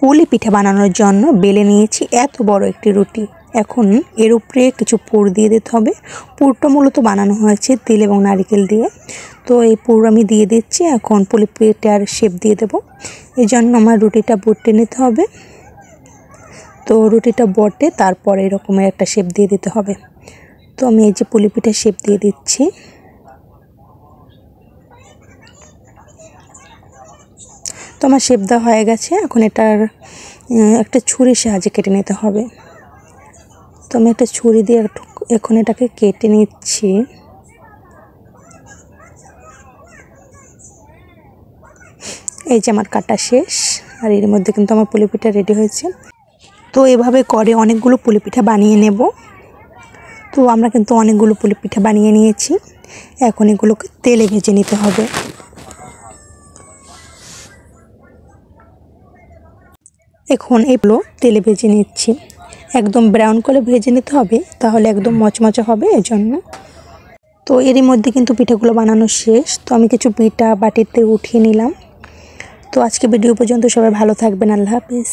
পুলি পিঠা বানানোর জন্য বেলে নিয়েছি এত বড় একটি রুটি। এখন এর উপরে কিছু পুর দিয়ে দিতে হবে। পুরটা মূলত বানানো হয়েছে তিল এবং নারকেল দিয়ে। তো এই পুর আমি দিয়ে দিচ্ছি। এখন পুলি পিঠার শেপ দিয়ে দেব। এই জন্য আমার রুটিটা বটে নিতে হবে। তো রুটিটা বটে তারপরে এরকমের একটা শেপ দিয়ে দিতে হবে। তো আমি এই যে পুলি পিঠার শেপ দিয়ে দিচ্ছি। তো আমার শেপ দেওয়া হয়ে গেছে। এখন এটার একটা ছুরির সাহায্যে কেটে নিতে হবে। তো আমি একটা ছুরি দিয়ে এখন এটাকে কেটে নিচ্ছি। এই যে আমার কাটা শেষ। আর এর মধ্যে কিন্তু আমার পুলি পিঠা রেডি হয়েছে। তো এভাবে করে অনেকগুলো পুলি পিঠা বানিয়ে নেব। তো আমরা কিন্তু অনেকগুলো পুলি পিঠা বানিয়ে নিয়েছি। এখন এগুলোকে তেলে ভেজে নিতে হবে। এখন এগুলো তেলে ভেজে নিচ্ছি। একদম ব্রাউন করে ভেজে নিতে হবে, তাহলে একদম মচমচে হবে এজন্য। তো এরই মধ্যে কিন্তু পিঠাগুলো বানানো শেষ। তো আমি কিছু পিঠা বাটিতে উঠিয়ে নিলাম। তো আজকে ভিডিও পর্যন্ত সবাই ভালো থাকবেন। আল্লাহ হাফেজ।